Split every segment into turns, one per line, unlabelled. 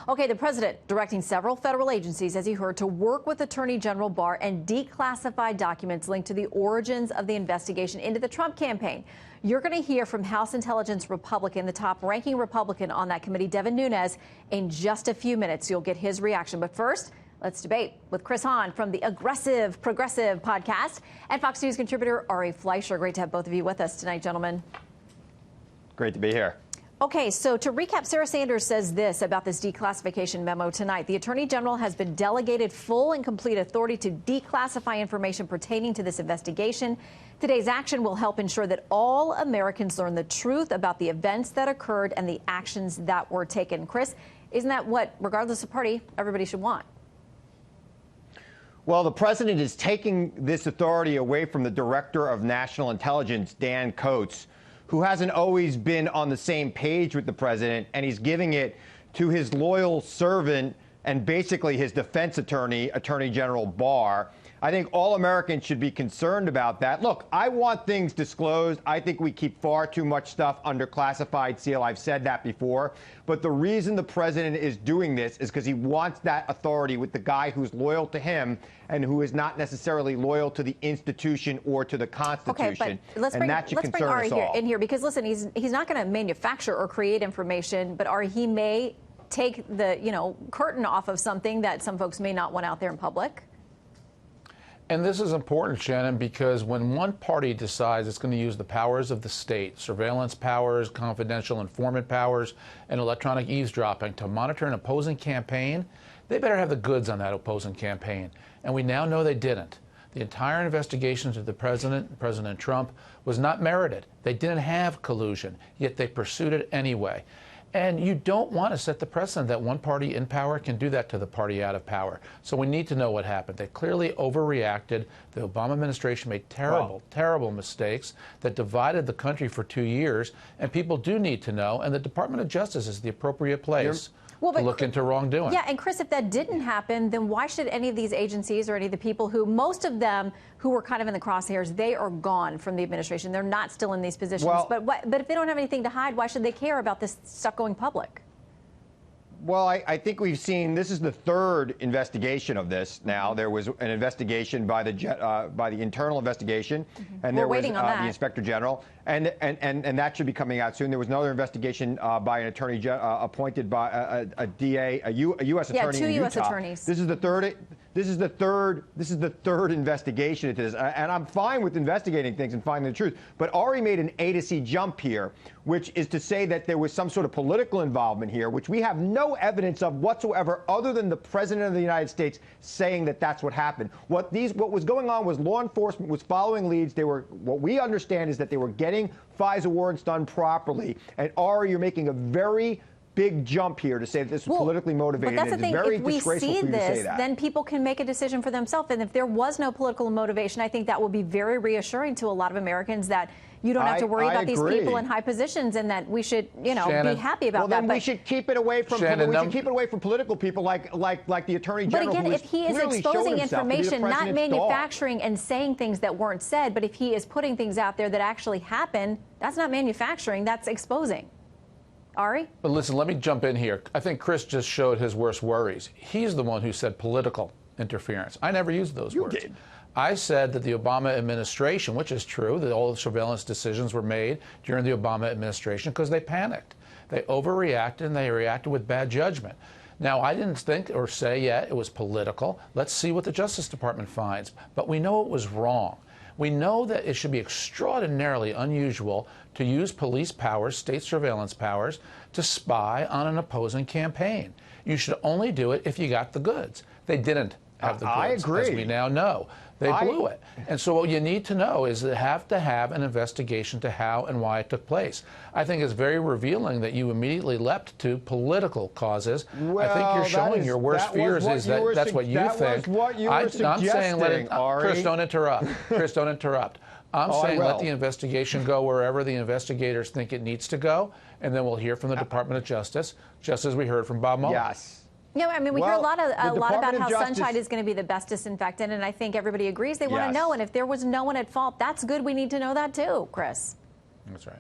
Okay, the president directing several federal agencies, as you heard, to work with Attorney General Barr and declassify documents linked to the origins of the investigation into the Trump campaign. You're going to hear from House Intelligence Republican, the top-ranking Republican on that committee, Devin Nunes, in just a few minutes. You'll get his reaction. But first, let's debate with Chris Hahn from the Aggressive Progressive podcast and Fox News contributor Ari Fleischer. Great to have both of you with us tonight, gentlemen.
Great to be here.
Okay, so to recap, Sarah Sanders says this about this declassification memo tonight. The Attorney General has been delegated full and complete authority to declassify information pertaining to this investigation. Today's action will help ensure that all Americans learn the truth about the events that occurred and the actions that were taken. Chris, isn't that what, regardless of party, everybody should want?
Well, the president is taking this authority away from the Director of National Intelligence, Dan Coats, who hasn't always been on the same page with the president, and he's giving it to his loyal servant and basically his defense attorney, Attorney General Barr. I think all Americans should be concerned about that. Look, I want things disclosed. I think we keep far too much stuff under classified seal. I've said that before. But the reason the president is doing this is because he wants that authority with the guy who's loyal to him and who is not necessarily loyal to the institution or to the Constitution.
Okay, but let's bring Ari in here because, listen, he's not going to manufacture or create information, but Ari, he may take the curtain off of something that some folks may not want out there in public.
And this is important, Shannon, because when one party decides it's going to use the powers of the state, surveillance powers, confidential informant powers, and electronic eavesdropping to monitor an opposing campaign, they better have the goods on that opposing campaign. And we now know they didn't. The entire investigation into the president, President Trump, was not merited. They didn't have collusion, yet they pursued it anyway. And you don't want to set the precedent that one party in power can do that to the party out of power. So we need to know what happened. They clearly overreacted. The Obama administration made terrible mistakes that divided the country for 2 years. And people do need to know. And the Department of Justice is the appropriate place to look into wrongdoing.
Yeah, and Chris, if that didn't happen, then why should any of these agencies or any of the people who, most of them who were kind of in the crosshairs, they are gone from the administration. They're not still in these positions.
Well,
but if they don't have anything to hide, why should they care about this stuff going public?
Well, I think we've seen this is the third investigation of this now. There was an investigation by the internal investigation, and there was the Inspector General, and that should be coming out soon. There was another investigation by an attorney appointed by a DA, a U.S. attorney in Utah. 2 U.S.
attorneys.
This is the third. This is the third investigation into this, and I'm fine with investigating things and finding the truth. But Ari made an A to C jump here, which is to say that there was some sort of political involvement here, which we have no evidence of whatsoever, other than the president of the United States saying that that's what happened. What was going on was law enforcement was following leads. What we understand is that they were getting FISA warrants done properly. And Ari, you're making a very big jump here to say that this was politically motivated.
But that's the thing.
Very
if we see this,
that.
then people can make a decision for themselves. And if there was no political motivation, I think that will be very reassuring to a lot of Americans that you don't have to worry about these people in high positions, and that we should, Shannon, be happy about that.
Then we should keep it away from political people like the Attorney General.
But again, if he is exposing information, not manufacturing and saying things that weren't said, but if he is putting things out there that actually happened, that's not manufacturing, that's exposing. Ari?
But listen, let me jump in here. I think Chris just showed his worst worries. He's the one who said political interference. I never used those words. You did. I said that the Obama administration, which is true, that all the surveillance decisions were made during the Obama administration because they panicked. They overreacted, and they reacted with bad judgment. Now, I didn't think or say yet it was political. Let's see what the Justice Department finds. But we know it was wrong. We know that it should be extraordinarily unusual to use police powers, state surveillance powers, to spy on an opposing campaign. You should only do it if you got the goods. They didn't have the goods,
I agree.
as we now know. They blew it. And so what you need to know is they have to have an investigation to how and why it took place. I think it's very revealing that you immediately leapt to political causes.
Well,
I think you're showing your worst fears is that that's what you think.
I'm
saying Chris, don't interrupt. Chris, don't interrupt. I'm saying let the investigation go wherever the investigators think it needs to go, and then we'll hear from the Department of Justice, just as we heard from Bob Mueller.
Yes.
Yeah, I mean, we hear a lot about how sunshine is going to be the best disinfectant, and I think everybody agrees they want to know. And if there was no one at fault, that's good. We need to know that too, Chris.
That's right.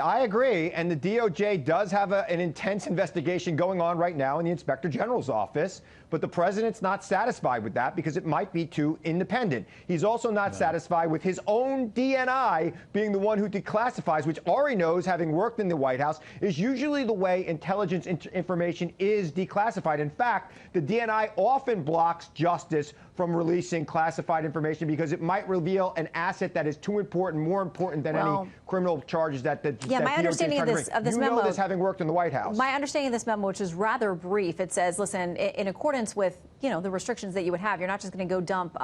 I agree, and the DOJ does have an intense investigation going on right now in the Inspector General's office, but the president's not satisfied with that because it might be too independent. He's also not satisfied with his own DNI being the one who declassifies, which Ari knows, having worked in the White House, is usually the way intelligence information is declassified. In fact, the DNI often blocks justice from releasing classified information because it might reveal an asset that is too important, more important than any criminal charges that the
my understanding of this memo,
you know this having worked in the White House.
My understanding of this memo, which is rather brief, it says, listen, in accordance with the restrictions that you would have, you're not just going to go dump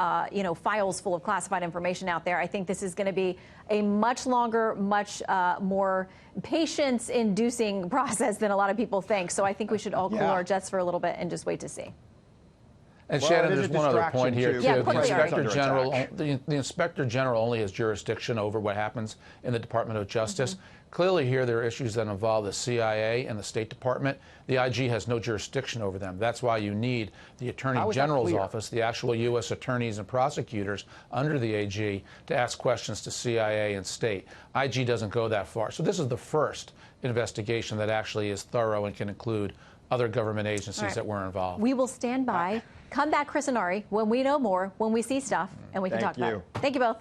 files full of classified information out there. I think this is going to be a much longer, much more patience-inducing process than a lot of people think. So I think we should all cool our jets for a little bit and just wait to see.
And Shannon, there's one other point here, too.
Yeah,
the Inspector General only has jurisdiction over what happens in the Department of Justice. Clearly here there are issues that involve the CIA and the State Department. The IG has no jurisdiction over them. That's why you need the Attorney General's office, the actual U.S. attorneys and prosecutors under the AG, to ask questions to CIA and State. IG doesn't go that far. So this is the first investigation that actually is thorough and can include other government agencies that were involved.
We will stand by. Come back, Chris and Ari, when we know more, when we see stuff, and we can talk about it. Thank you both.